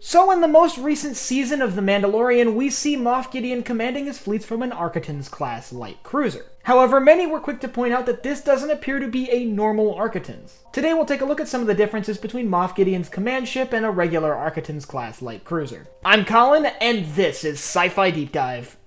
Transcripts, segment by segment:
So in the most recent season of The Mandalorian, we see Moff Gideon commanding his fleets from an Arquitens-Class Light Cruiser. However, many were quick to point out that this doesn't appear to be a normal Arquitens. Today we'll take a look at some of the differences between Moff Gideon's command ship and a regular Arquitens-Class Light Cruiser. I'm Colin, and this is Sci-Fi Deep Dive.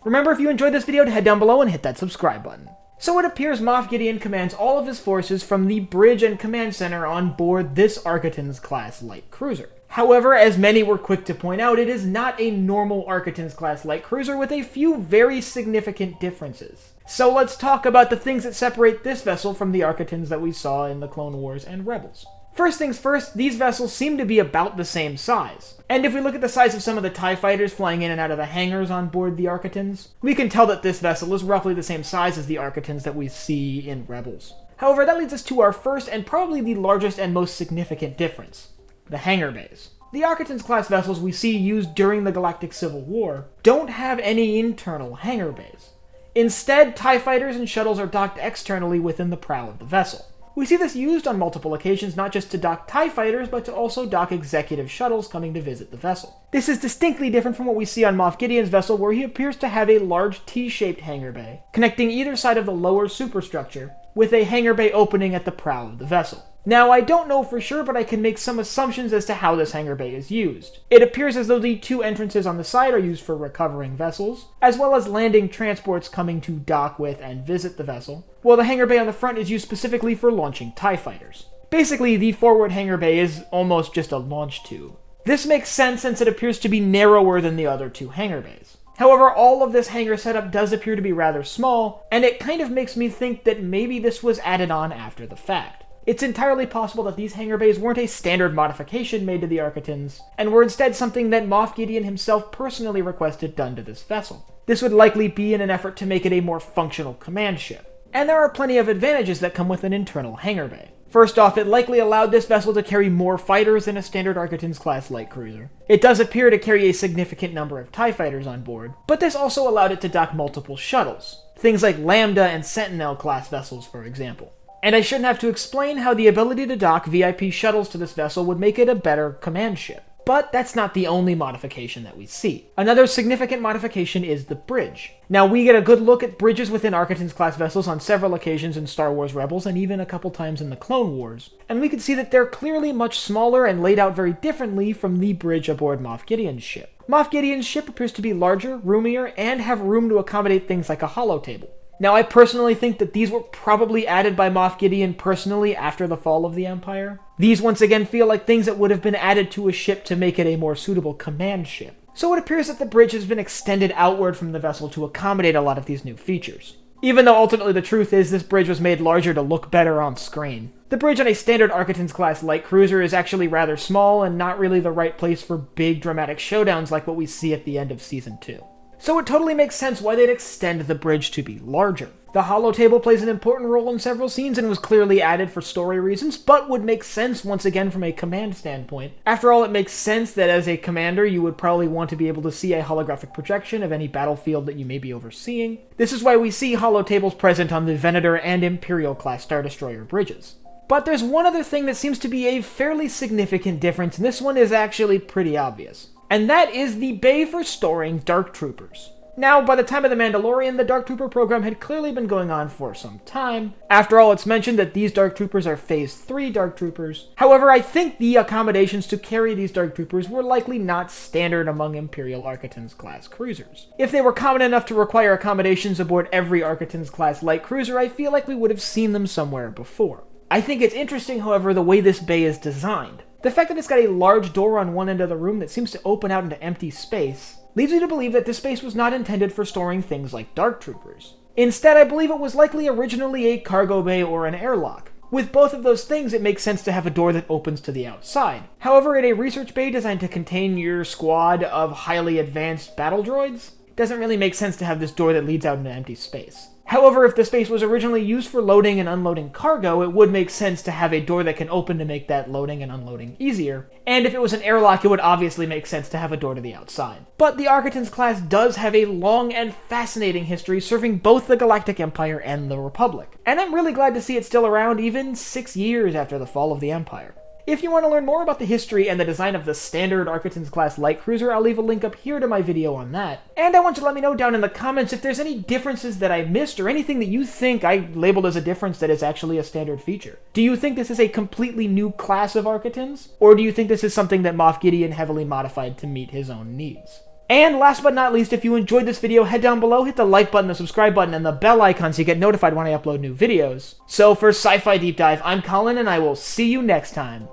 Remember, if you enjoyed this video, to head down below and hit that subscribe button. So it appears Moff Gideon commands all of his forces from the bridge and command center on board this Arquitens-Class Light Cruiser. However, as many were quick to point out, it is not a normal Arquitens-Class Light Cruiser with a few very significant differences. So let's talk about the things that separate this vessel from the Arquitens that we saw in the Clone Wars and Rebels. First things first, these vessels seem to be about the same size. And if we look at the size of some of the TIE fighters flying in and out of the hangars on board the Arquitens, we can tell that this vessel is roughly the same size as the Arquitens that we see in Rebels. However, that leads us to our first and probably the largest and most significant difference: the Hangar Bays. The Arquitens-class vessels we see used during the Galactic Civil War don't have any internal hangar bays. Instead, TIE fighters and shuttles are docked externally within the prow of the vessel. We see this used on multiple occasions, not just to dock TIE fighters, but to also dock executive shuttles coming to visit the vessel. This is distinctly different from what we see on Moff Gideon's vessel, where he appears to have a large T-shaped hangar bay, connecting either side of the lower superstructure, with a hangar bay opening at the prow of the vessel. Now, I don't know for sure, but I can make some assumptions as to how this hangar bay is used. It appears as though the two entrances on the side are used for recovering vessels, as well as landing transports coming to dock with and visit the vessel, while the hangar bay on the front is used specifically for launching TIE fighters. Basically, the forward hangar bay is almost just a launch tube. This makes sense since it appears to be narrower than the other two hangar bays. However, all of this hangar setup does appear to be rather small, and it kind of makes me think that maybe this was added on after the fact. It's entirely possible that these hangar bays weren't a standard modification made to the Arquitens, and were instead something that Moff Gideon himself personally requested done to this vessel. This would likely be in an effort to make it a more functional command ship. And there are plenty of advantages that come with an internal hangar bay. First off, it likely allowed this vessel to carry more fighters than a standard Arquitens-class light cruiser. It does appear to carry a significant number of TIE fighters on board, but this also allowed it to dock multiple shuttles. Things like Lambda and Sentinel class vessels, for example. And I shouldn't have to explain how the ability to dock VIP shuttles to this vessel would make it a better command ship. But that's not the only modification that we see. Another significant modification is the bridge. Now, we get a good look at bridges within Arquitens-class vessels on several occasions in Star Wars Rebels, and even a couple times in the Clone Wars, and we can see that they're clearly much smaller and laid out very differently from the bridge aboard Moff Gideon's ship. Moff Gideon's ship appears to be larger, roomier, and have room to accommodate things like a holotable. Now, I personally think that these were probably added by Moff Gideon personally after the fall of the Empire. These once again feel like things that would have been added to a ship to make it a more suitable command ship. So it appears that the bridge has been extended outward from the vessel to accommodate a lot of these new features. Even though ultimately the truth is this bridge was made larger to look better on screen. The bridge on a standard Arquitens-class light cruiser is actually rather small and not really the right place for big dramatic showdowns like what we see at the end of Season 2. So it totally makes sense why they'd extend the bridge to be larger. The holotable plays an important role in several scenes and was clearly added for story reasons, but would make sense once again from a command standpoint. After all, it makes sense that as a commander you would probably want to be able to see a holographic projection of any battlefield that you may be overseeing. This is why we see holotables present on the Venator and Imperial class Star Destroyer bridges. But there's one other thing that seems to be a fairly significant difference, and this one is actually pretty obvious. And that is the bay for storing Dark Troopers. Now, by the time of The Mandalorian, the Dark Trooper program had clearly been going on for some time. After all, it's mentioned that these Dark Troopers are Phase 3 Dark Troopers. However, I think the accommodations to carry these Dark Troopers were likely not standard among Imperial Arquitens-class cruisers. If they were common enough to require accommodations aboard every Arquitens-class light cruiser, I feel like we would have seen them somewhere before. I think it's interesting, however, the way this bay is designed. The fact that it's got a large door on one end of the room that seems to open out into empty space leads me to believe that this space was not intended for storing things like Dark Troopers. Instead, I believe it was likely originally a cargo bay or an airlock. With both of those things, it makes sense to have a door that opens to the outside. However, in a research bay designed to contain your squad of highly advanced battle droids, it doesn't really make sense to have this door that leads out into empty space. However, if the space was originally used for loading and unloading cargo, it would make sense to have a door that can open to make that loading and unloading easier. And if it was an airlock, it would obviously make sense to have a door to the outside. But the Arquitens class does have a long and fascinating history serving both the Galactic Empire and the Republic. And I'm really glad to see it still around even 6 years after the fall of the Empire. If you want to learn more about the history and the design of the standard Arquitens-Class Light Cruiser, I'll leave a link up here to my video on that. And I want you to let me know down in the comments if there's any differences that I missed or anything that you think I labeled as a difference that is actually a standard feature. Do you think this is a completely new class of Arquitens? Or do you think this is something that Moff Gideon heavily modified to meet his own needs? And last but not least, if you enjoyed this video, head down below, hit the like button, the subscribe button, and the bell icon so you get notified when I upload new videos. So for Sci-Fi Deep Dive, I'm Colin, and I will see you next time.